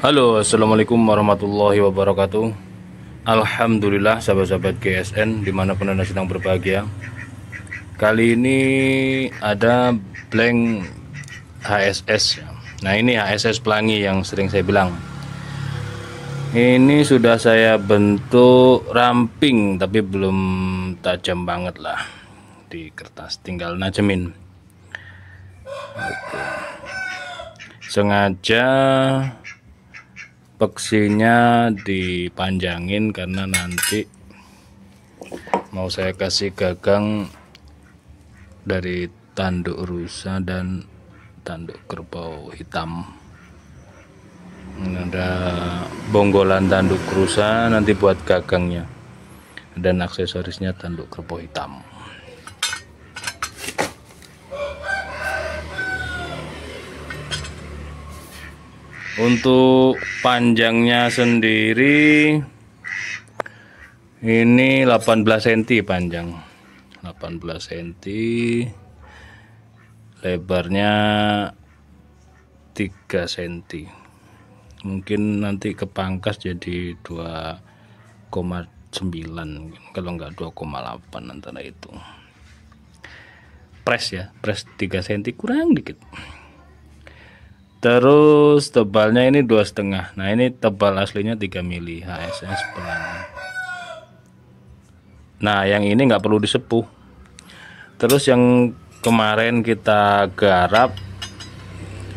Halo, assalamualaikum warahmatullahi wabarakatuh. Alhamdulillah, sahabat-sahabat GSN dimanapun anda sedang berbahagia. Kali ini ada blank HSS. Nah, ini HSS pelangi yang sering saya bilang. Ini sudah saya bentuk ramping, tapi belum tajam banget lah di kertas. Tinggal najemin. Sengaja peksinya dipanjangin karena nanti mau saya kasih gagang dari tanduk rusa dan tanduk kerbau hitam. Ini ada bonggolan tanduk rusa nanti buat gagangnya dan aksesorisnya tanduk kerbau hitam. Untuk panjangnya sendiri ini 18 cm panjang, 18 cm, lebarnya 3 cm. Mungkin nanti kepangkas jadi 2,9, kalau enggak 2,8 antara itu. Press ya, press 3 cm kurang dikit. Terus tebalnya ini 2,5. Nah, ini tebal aslinya 3 mili HSS pelangi. Nah, yang ini nggak perlu disepuh. Terus yang kemarin kita garap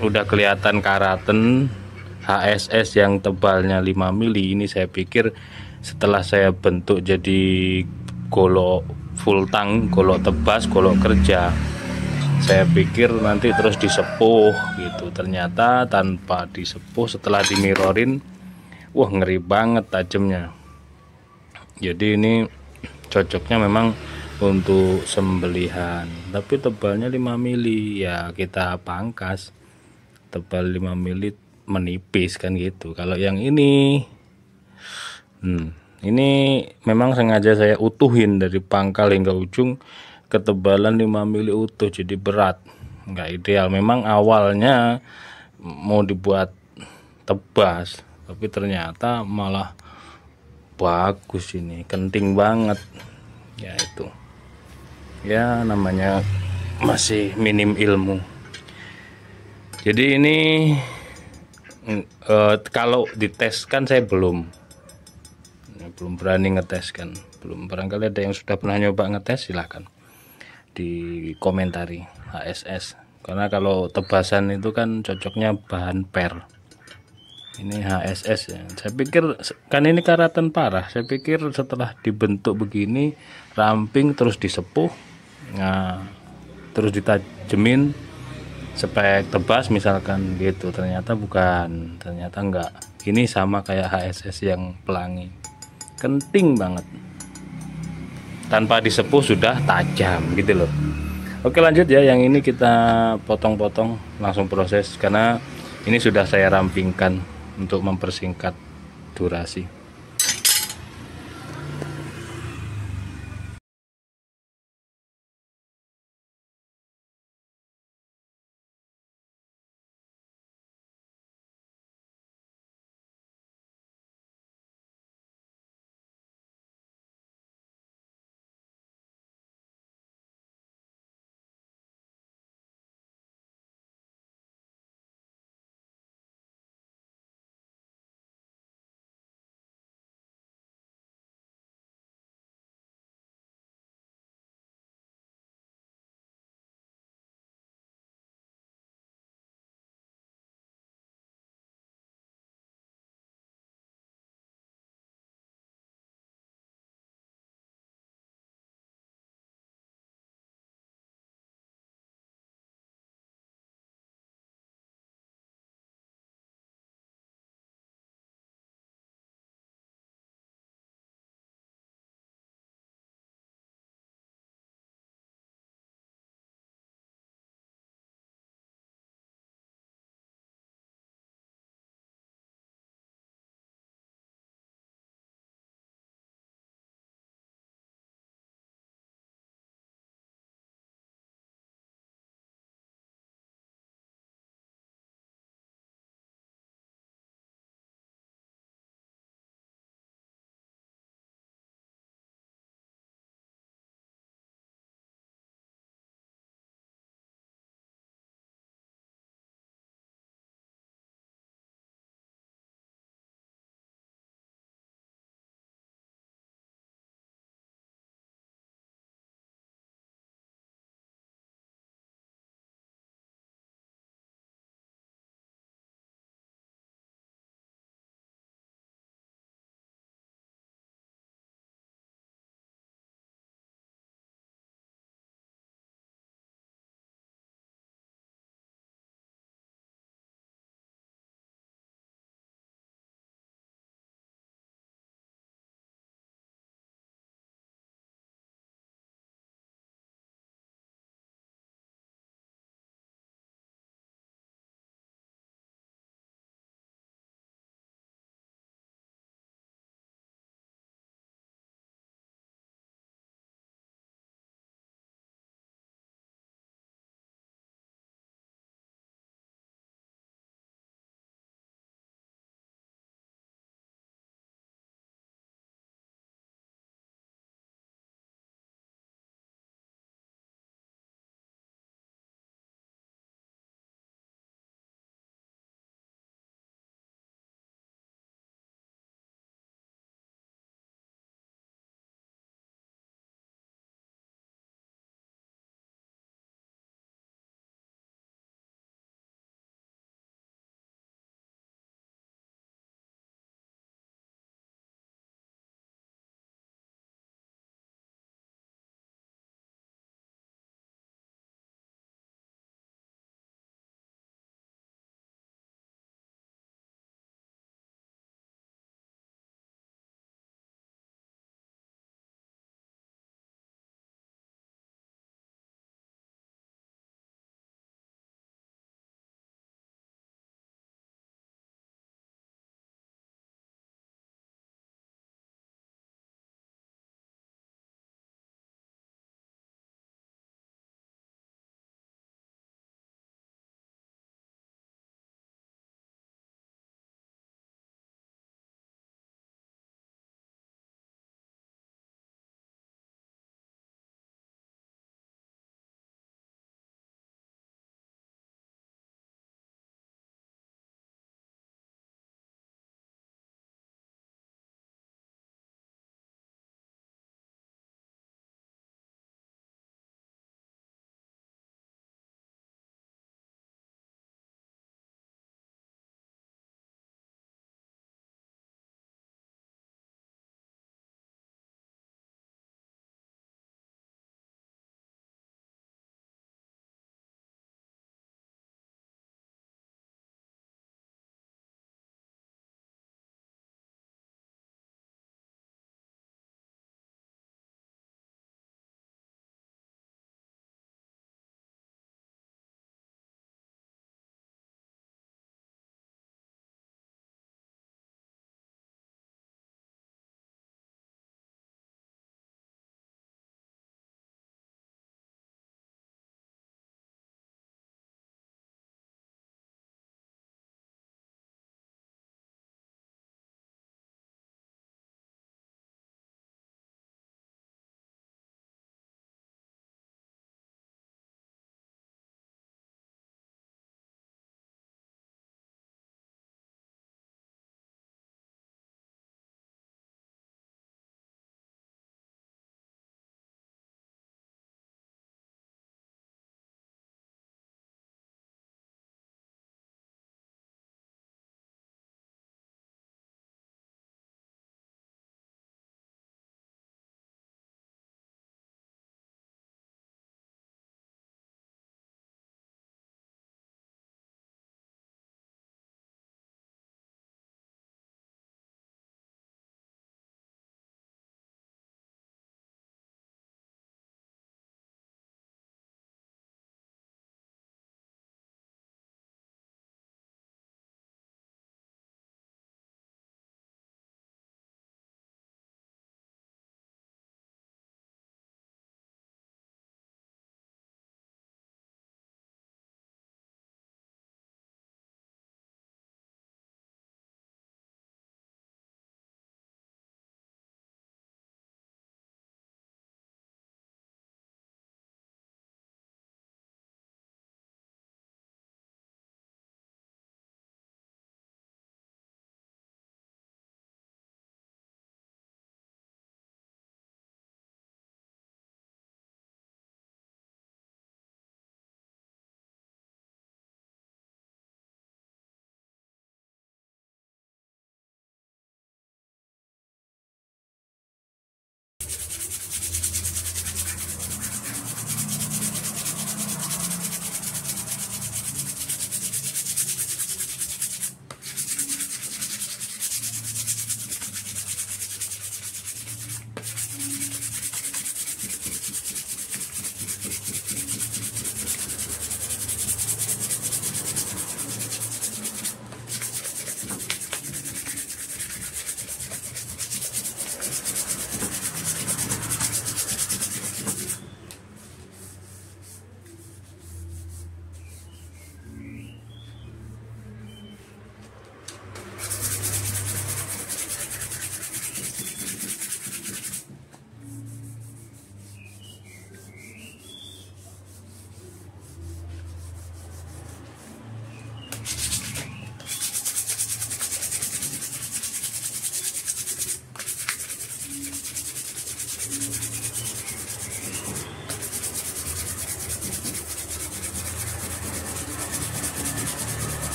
udah kelihatan karaten HSS yang tebalnya 5 mili. Ini saya pikir setelah saya bentuk jadi golok full tang, golok tebas, golok kerja, saya pikir nanti terus disepuh gitu. Ternyata tanpa disepuh, setelah dimirorin, wah ngeri banget tajamnya. Jadi ini cocoknya memang untuk sembelihan, tapi tebalnya 5 mili ya kita pangkas. Tebal 5 mili menipis kan gitu. Kalau yang ini ini memang sengaja saya utuhin dari pangkal hingga ujung, ketebalan 5 mili utuh, jadi berat, nggak ideal. Memang awalnya mau dibuat tebas, tapi ternyata malah bagus, ini kenting banget ya. Itu ya namanya masih minim ilmu. Jadi ini kalau dites kan saya belum berani ngetes kan, belum. Barangkali ada yang sudah pernah nyoba ngetes, silahkan dikomentari HSS. Karena kalau tebasan itu kan cocoknya bahan per. Ini HSS ya. Saya pikir kan ini karatan parah. Saya pikir setelah dibentuk begini ramping terus disepuh, nah terus ditajemin spek tebas misalkan gitu. Ternyata bukan, ternyata enggak. Ini sama kayak HSS yang pelangi, kenting banget, tanpa disepuh sudah tajam gitu loh. Oke, lanjut ya. Yang ini kita potong-potong, langsung proses karena ini sudah saya rampingkan untuk mempersingkat durasi.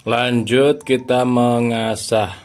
Lanjut kita mengasah.